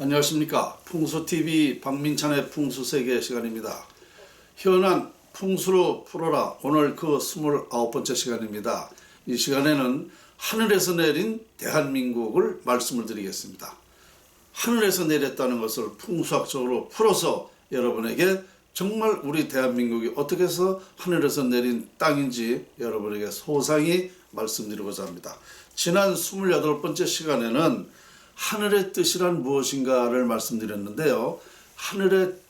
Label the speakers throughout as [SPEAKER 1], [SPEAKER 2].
[SPEAKER 1] 안녕하십니까. 풍수TV 박민찬의 풍수세계 시간입니다. 현안 풍수로 풀어라. 오늘 그 29번째 시간입니다. 이 시간에는 하늘에서 내린 대한민국을 말씀을 드리겠습니다. 하늘에서 내렸다는 것을 풍수학적으로 풀어서 여러분에게 정말 우리 대한민국이 어떻게 해서 하늘에서 내린 땅인지 여러분에게 소상히 말씀드리고자 합니다. 지난 28번째 시간에는 하늘의 뜻이란 무엇인가를 말씀드렸는데요.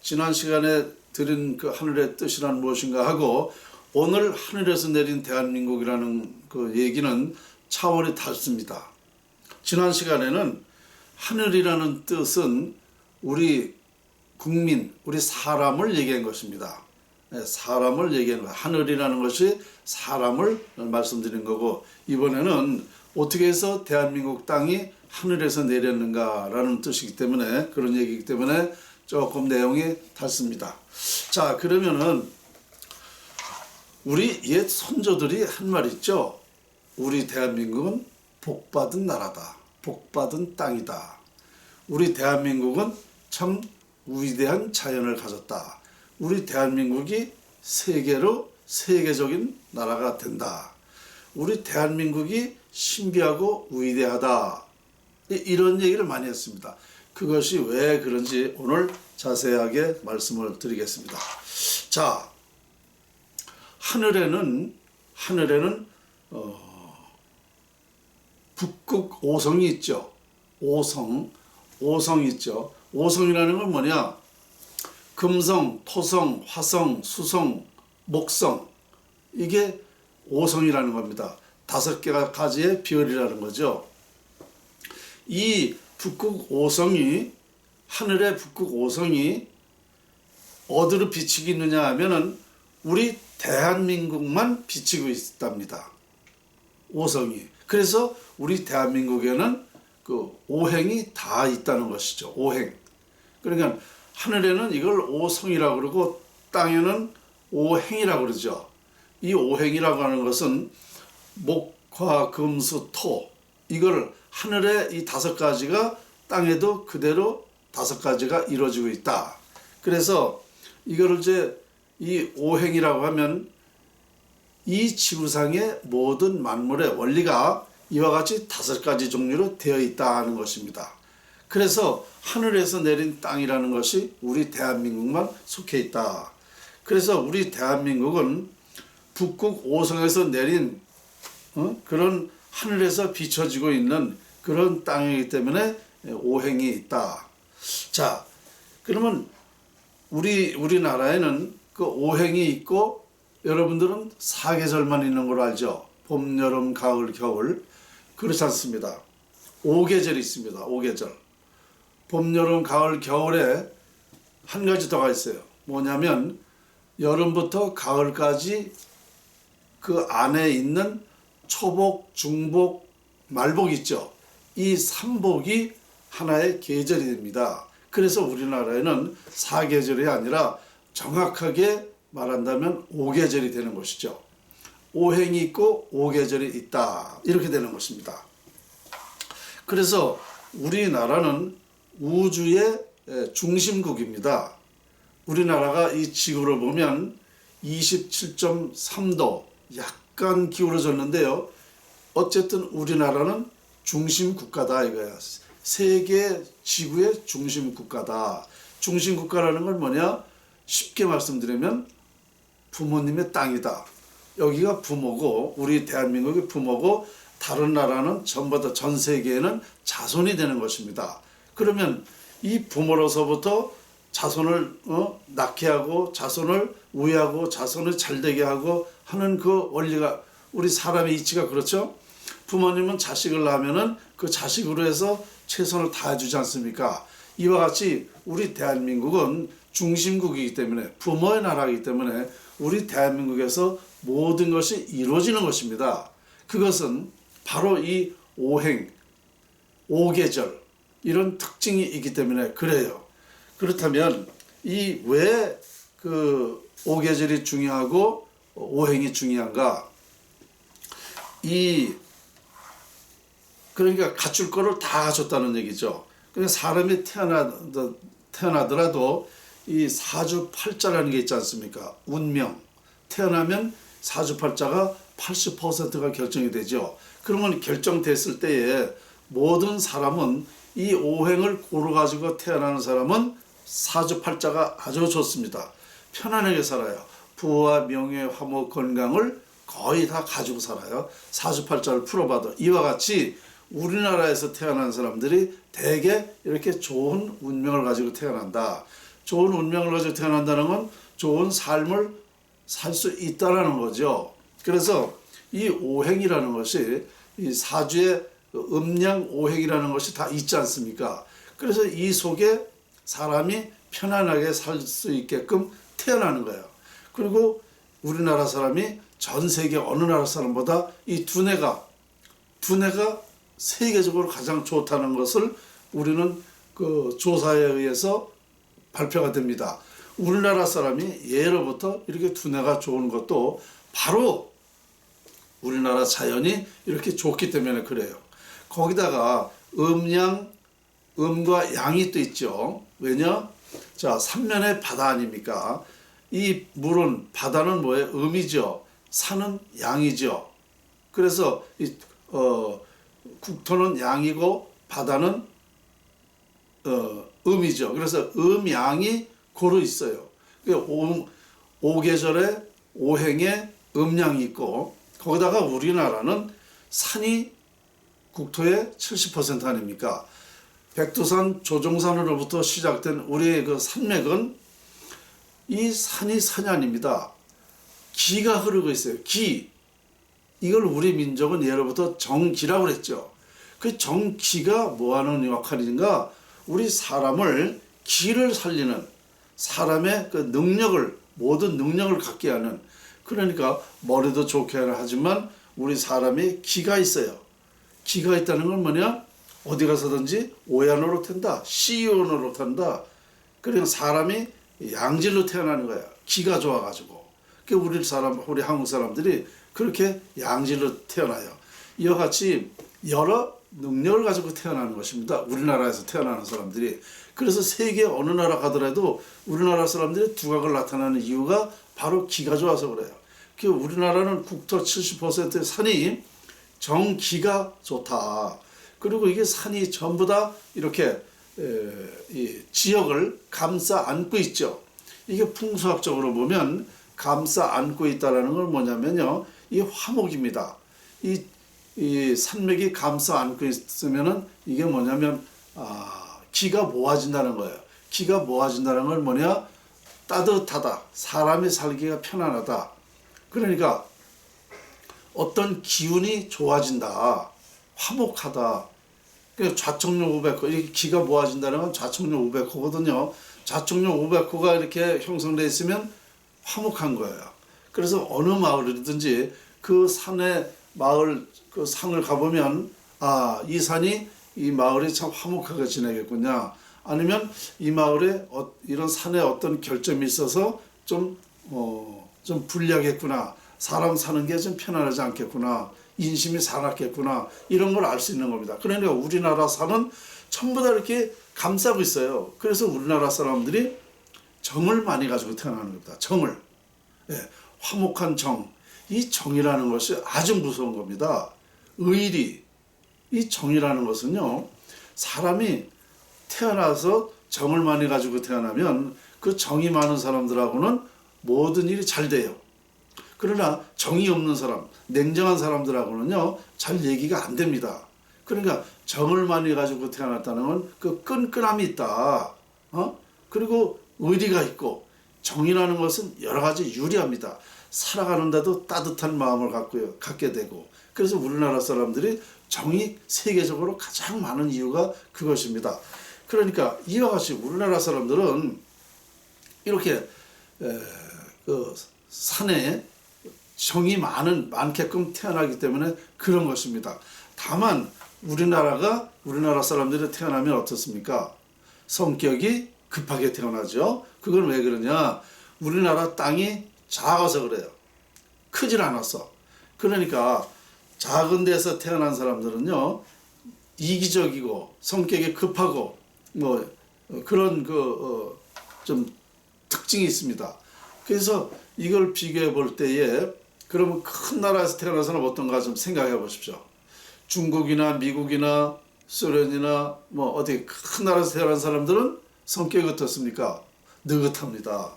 [SPEAKER 1] 지난 시간에 드린 그 하늘의 뜻이란 무엇인가 하고 오늘 하늘에서 내린 대한민국이라는 그 얘기는 차원이 다릅니다. 지난 시간에는 하늘이라는 뜻은 우리 국민, 우리 사람을 얘기한 것입니다. 사람을 얘기한 거예요. 하늘이라는 것이 사람을 말씀드린 거고, 이번에는 어떻게 해서 대한민국 땅이 하늘에서 내렸는가라는 뜻이기 때문에, 그런 얘기이기 때문에 조금 내용이 다릅니다. 자, 그러면은 우리 옛 선조들이 한 말 있죠. 우리 대한민국은 복받은 나라다. 복받은 땅이다. 우리 대한민국은 참 위대한 자연을 가졌다. 우리 대한민국이 세계적인 나라가 된다. 우리 대한민국이 신비하고 위대하다. 이런 얘기를 많이 했습니다. 그것이 왜 그런지 오늘 자세하게 말씀을 드리겠습니다. 자, 하늘에는 북극 오성이 있죠. 오성이 있죠. 오성이라는 건 뭐냐? 금성, 토성, 화성, 수성, 목성, 이게 오성이라는 겁니다. 5개가 가지의 별이라는 거죠. 이 북극 오성이, 하늘의 북극 오성이 어디로 비치고 있느냐 하면은 우리 대한민국만 비치고 있답니다. 오성이. 그래서 우리 대한민국에는 그 오행이 다 있다는 것이죠. 오행. 그러니까 하늘에는 이걸 오성이라고 그러고 땅에는 오행이라고 그러죠. 이 오행이라고 하는 것은 목, 화, 금, 수, 토, 이걸 하늘의 이 5가지가 땅에도 그대로 5가지가 이루어지고 있다. 그래서 이거를 이제 이 오행이라고 하면 이 지구상의 모든 만물의 원리가 이와 같이 5가지 종류로 되어 있다 하는 것입니다. 그래서 하늘에서 내린 땅이라는 것이 우리 대한민국만 속해 있다. 그래서 우리 대한민국은 북극 오성에서 내린 그런 하늘에서 비춰지고 있는 그런 땅이기 때문에 오행이 있다. 자, 그러면 우리나라에는 그 오행이 있고 여러분들은 4계절만 있는 걸로 알죠. 봄, 여름, 가을, 겨울. 그렇지 않습니다. 5계절이 있습니다. 5계절. 봄, 여름, 가을, 겨울에 한 가지 더가 있어요. 뭐냐면 여름부터 가을까지 그 안에 있는 초복, 중복, 말복 있죠. 이 3복이 하나의 계절이 됩니다. 그래서 우리나라에는 4계절이 아니라 정확하게 말한다면 5계절이 되는 것이죠. 오행이 있고 5계절이 있다. 이렇게 되는 것입니다. 그래서 우리나라는 우주의 중심국입니다. 우리나라가 이 지구를 보면 27.3도 약간 기울어졌는데요. 어쨌든 우리나라는 중심국가다 이거야. 세계 지구의 중심국가다. 중심국가라는 건 뭐냐? 쉽게 말씀드리면 부모님의 땅이다. 여기가 부모고 우리 대한민국이 부모고 다른 나라는 전부 다 전 세계에는 자손이 되는 것입니다. 그러면 이 부모로서부터 자손을 낳게 하고 자손을 우애하고 자손을 잘되게 하고 하는 그 원리가 우리 사람의 이치가 그렇죠. 부모님은 자식을 낳으면은 그 자식으로 해서 최선을 다해주지 않습니까? 이와 같이 우리 대한민국은 중심국이기 때문에 부모의 나라이기 때문에 우리 대한민국에서 모든 것이 이루어지는 것입니다. 그것은 바로 이 오행, 5계절 이런 특징이 있기 때문에 그래요. 그렇다면 이 왜 그 5계절이 중요하고 오행이 중요한가? 그러니까 갖출 거를 다 갖췄다는 얘기죠. 그러니까 사람이 태어나더라도 이 사주팔자라는 게 있지 않습니까? 운명. 태어나면 사주팔자가 80%가 결정이 되죠. 그러면 결정됐을 때에 모든 사람은 이 오행을 고루 가지고 태어나는 사람은 사주팔자가 아주 좋습니다. 편안하게 살아요. 부와 명예, 화목, 건강을 거의 다 가지고 살아요. 사주팔자를 풀어봐도 이와 같이 우리나라에서 태어난 사람들이 대개 이렇게 좋은 운명을 가지고 태어난다. 좋은 운명을 가지고 태어난다는 건 좋은 삶을 살 수 있다라는 거죠. 그래서 이 오행이라는 것이 이 사주의 음양 오행이라는 것이 다 있지 않습니까? 그래서 이 속에 사람이 편안하게 살 수 있게끔 태어나는 거예요. 그리고 우리나라 사람이 전 세계 어느 나라 사람보다 이 두뇌가 세계적으로 가장 좋다는 것을 우리는 그 조사에 의해서 발표가 됩니다. 우리나라 사람이 예로부터 이렇게 두뇌가 좋은 것도 바로 우리나라 자연이 이렇게 좋기 때문에 그래요. 거기다가 음과 양이 또 있죠. 왜냐? 자, 삼면의 바다 아닙니까? 이 물은, 바다는 뭐예요? 음이죠. 산은 양이죠. 그래서 국토는 양이고 바다는 음이죠. 그래서 음양이 고루 있어요. 오계절에 오행에 음양이 있고 거기다가 우리나라는 산이 국토의 70% 아닙니까? 백두산, 조종산으로부터 시작된 우리의 그 산맥은 이 산이 아닙니다. 기가 흐르고 있어요. 기. 이걸 우리 민족은 예로부터 정기라고 그랬죠. 그 정기가 뭐하는 역할인가? 우리 사람을 기를 살리는 사람의 그 능력을, 모든 능력을 갖게 하는, 그러니까 머리도 좋게 하지만 우리 사람이 기가 있어요. 기가 있다는 건 뭐냐? 어디 가서든지 오야노로 탄다, 시오노로 탄다. 그러니까 사람이 양질로 태어나는 거야. 기가 좋아가지고. 우리 한국 사람들이 그렇게 양질로 태어나요. 이와 같이 여러 능력을 가지고 태어나는 것입니다. 우리나라에서 태어나는 사람들이. 그래서 세계 어느 나라 가더라도 우리나라 사람들이 두각을 나타나는 이유가 바로 기가 좋아서 그래요. 우리나라는 국토 70%의 산이 정기가 좋다. 그리고 이게 산이 전부 다 이렇게 이 지역을 감싸 안고 있죠. 이게 풍수학적으로 보면 감싸 안고 있다라는 건 뭐냐면요, 이 화목입니다. 이 산맥이 감싸 안고 있으면은 이게 뭐냐면 기가 모아진다는 거예요. 기가 모아진다는 건 뭐냐? 따뜻하다. 사람이 살기가 편안하다. 그러니까 어떤 기운이 좋아진다. 화목하다. 좌청룡 500호, 이렇게 기가 모아진다는 건 좌청룡 500호거든요. 좌청룡 500호가 이렇게 형성되어 있으면 화목한 거예요. 그래서 어느 마을이든지 그 산의 마을, 그 산을 가보면 이 마을이 참 화목하게 지내겠구나. 아니면 이 마을에 이런 산에 어떤 결점이 있어서 좀 불리하겠구나. 사람 사는 게 좀 편안하지 않겠구나. 인심이 살았겠구나. 이런 걸 알 수 있는 겁니다. 그러니까 우리나라 산은 전부 다 이렇게 감싸고 있어요. 그래서 우리나라 사람들이 정을 많이 가지고 태어나는 겁니다. 정을. 화목한 정. 이 정이라는 것이 아주 무서운 겁니다. 의리. 이 정이라는 것은요, 사람이 태어나서 정을 많이 가지고 태어나면 그 정이 많은 사람들하고는 모든 일이 잘 돼요. 그러나 정이 없는 사람, 냉정한 사람들하고는요, 잘 얘기가 안 됩니다. 그러니까 정을 많이 가지고 태어났다는 건 그 끈끈함이 있다. 그리고 의리가 있고, 정이라는 것은 여러 가지 유리합니다. 살아가는데도 따뜻한 마음을 갖게 되고, 그래서 우리나라 사람들이 정이 세계적으로 가장 많은 이유가 그것입니다. 그러니까 이와 같이 우리나라 사람들은 이렇게 그 산에 정이 많게끔 태어나기 때문에 그런 것입니다. 다만 우리나라 사람들이 태어나면 어떻습니까? 성격이 급하게 태어나죠. 그건 왜 그러냐? 우리나라 땅이 작아서 그래요. 크질 않았어. 그러니까 작은 데서 태어난 사람들은요, 이기적이고 성격이 급하고 뭐 그런 좀 특징이 있습니다. 그래서 이걸 비교해 볼 때에 그러면 큰 나라에서 태어난 사람 어떤가 좀 생각해 보십시오. 중국이나 미국이나 소련이나 뭐 어디 큰 나라에서 태어난 사람들은 성격이 어떻습니까? 느긋합니다.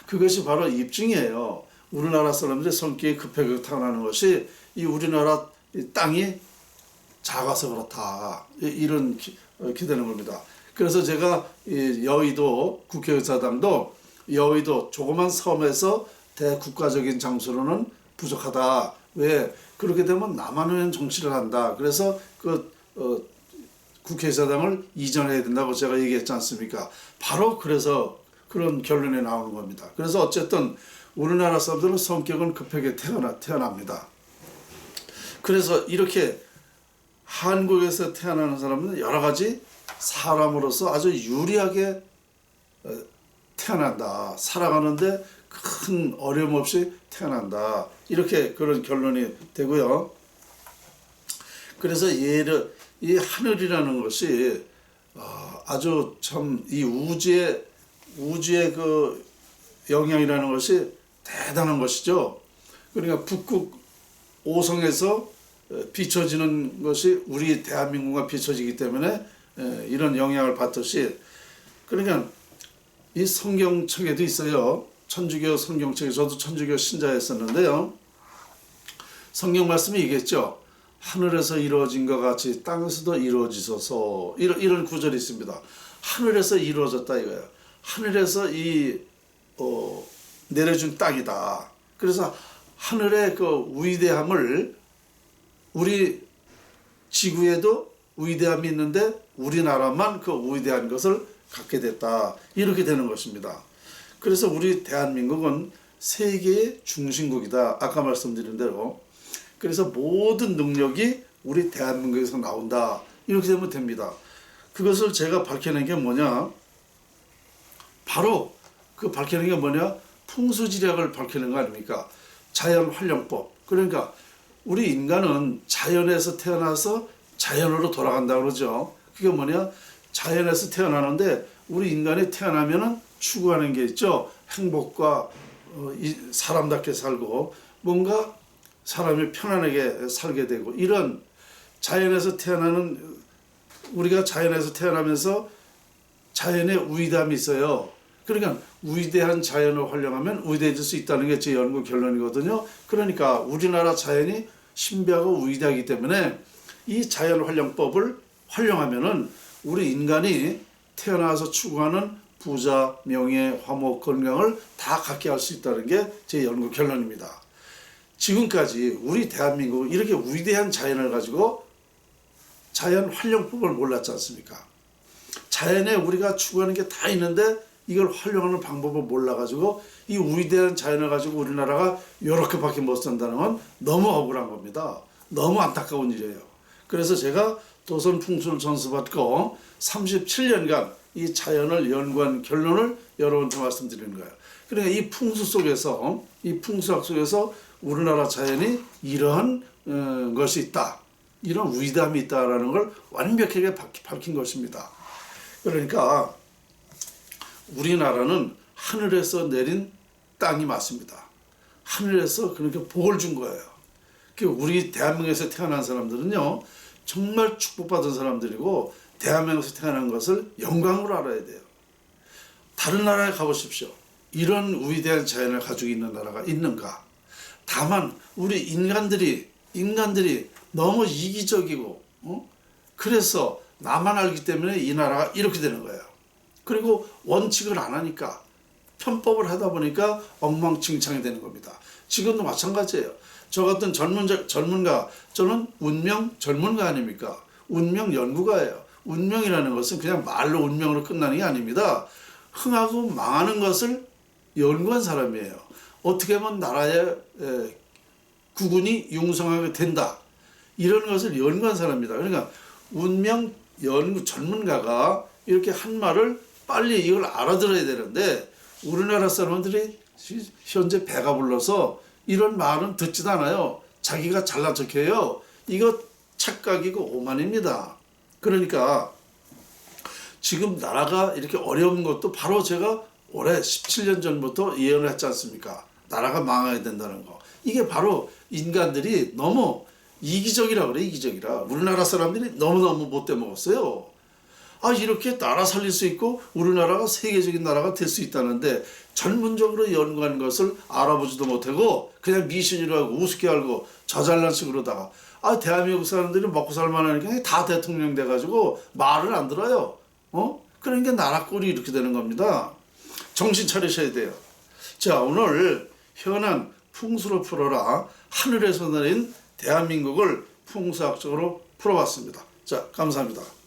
[SPEAKER 1] 그것이 바로 입증이에요. 우리나라 사람들의 성격이 급하게 타고나는 것이 이 우리나라 땅이 작아서 그렇다. 이렇게 되는 겁니다. 그래서 제가 여의도 국회의사당도 여의도 조그만 섬에서 대국가적인 장소로는 부족하다. 왜? 그렇게 되면 남한은 정치를 한다. 그래서 국회의사당을 이전해야 된다고 제가 얘기했지 않습니까? 바로 그래서 그런 결론이 나오는 겁니다. 그래서 어쨌든 우리나라 사람들은 성격은 급하게 태어납니다. 그래서 이렇게 한국에서 태어나는 사람은 여러 가지 사람으로서 아주 유리하게 태어난다. 살아가는데 큰 어려움 없이 태어난다. 이렇게 그런 결론이 되고요. 그래서 이 하늘이라는 것이 아주 참 이 우주의 그 영향이라는 것이 대단한 것이죠. 그러니까 북극 5성에서 비춰지는 것이 우리 대한민국과 비춰지기 때문에 이런 영향을 받듯이, 그러니까 이 성경책에도 있어요. 천주교 성경책에 저도 천주교 신자였었는데요. 성경 말씀이 얘기했죠. 하늘에서 이루어진 것 같이 땅에서도 이루어지소서. 이런 구절이 있습니다. 하늘에서 이루어졌다 이거예요. 하늘에서 내려준 땅이다. 그래서 하늘의 그 위대함을 우리 지구에도 위대함이 있는데 우리나라만 그 위대한 것을 갖게 됐다. 이렇게 되는 것입니다. 그래서 우리 대한민국은 세계의 중심국이다. 아까 말씀드린 대로. 그래서 모든 능력이 우리 대한민국에서 나온다. 이렇게 되면 됩니다. 그것을 제가 밝혀낸 게 뭐냐? 바로 그 밝혀낸 게 뭐냐? 풍수지략을 밝혀낸 거 아닙니까? 자연활용법. 그러니까 우리 인간은 자연에서 태어나서 자연으로 돌아간다 그러죠. 그게 뭐냐? 자연에서 태어나는데 우리 인간이 태어나면은 추구하는 게 있죠. 행복과 사람답게 살고 뭔가 사람이 편안하게 살게 되고, 이런 자연에서 태어나는, 우리가 자연에서 태어나면서 자연의 위대함이 있어요. 그러니까 위대한 자연을 활용하면 위대해질 수 있다는 게 제 연구 결론이거든요. 그러니까 우리나라 자연이 신비하고 위대하기 때문에 이 자연 활용법을 활용하면은 우리 인간이 태어나서 추구하는 부자, 명예, 화목, 건강을 다 갖게 할 수 있다는 게 제 연구 결론입니다. 지금까지 우리 대한민국은 이렇게 위대한 자연을 가지고 자연 활용법을 몰랐지 않습니까? 자연에 우리가 추구하는 게 다 있는데 이걸 활용하는 방법을 몰라가지고 이 위대한 자연을 가지고 우리나라가 이렇게밖에 못 산다는 건 너무 억울한 겁니다. 너무 안타까운 일이에요. 그래서 제가 도선 풍수를 전수받고 37년간 이 자연을 연구한 결론을 여러분한테 말씀드리는 거예요. 그러니까 이 풍수 속에서, 이 풍수학 속에서 우리나라 자연이 이러한 것이 있다. 이런 위대함이 있다라는 걸 완벽하게 밝힌 것입니다. 그러니까 우리나라는 하늘에서 내린 땅이 맞습니다. 하늘에서 그렇게 복을 준 거예요. 우리 대한민국에서 태어난 사람들은요, 정말 축복받은 사람들이고 대한민국에서 태어난 것을 영광으로 알아야 돼요. 다른 나라에 가보십시오. 이런 위대한 자연을 가지고 있는 나라가 있는가? 다만 우리 인간들이 너무 이기적이고 그래서 나만 알기 때문에 이 나라가 이렇게 되는 거예요. 그리고 원칙을 안 하니까, 편법을 하다 보니까 엉망진창이 되는 겁니다. 지금도 마찬가지예요. 저 같은 전문가, 저는 운명 전문가 아닙니까? 운명 연구가예요. 운명이라는 것은 그냥 말로 운명으로 끝나는 게 아닙니다. 흥하고 망하는 것을 연구한 사람이에요. 어떻게 하면 나라의 국운이 융성하게 된다. 이런 것을 연구한 사람입니다. 그러니까 운명 연구 전문가가 이렇게 한 말을 빨리 이걸 알아들어야 되는데 우리나라 사람들이 현재 배가 불러서 이런 말은 듣지도 않아요. 자기가 잘난 척해요. 이거 착각이고 오만입니다. 그러니까 지금 나라가 이렇게 어려운 것도 바로 제가 올해 17년 전부터 예언을 했지 않습니까? 나라가 망해야 된다는 거. 이게 바로 인간들이 너무 이기적이라 그래, 이기적이라. 우리나라 사람들이 너무너무 못돼 먹었어요. 아, 이렇게 나라 살릴 수 있고 우리나라가 세계적인 나라가 될 수 있다는데 전문적으로 연구한 것을 알아보지도 못하고 그냥 미신이라고 하고 우습게 알고 저 잘난 식으로다가 대한민국 사람들이 먹고 살만하니까 다 대통령 돼가지고 말을 안 들어요. 그러니까 나라 꼴이 이렇게 되는 겁니다. 정신 차리셔야 돼요. 자, 오늘 현안 풍수로 풀어라 하늘에서 내린 대한민국을 풍수학적으로 풀어봤습니다. 자, 감사합니다.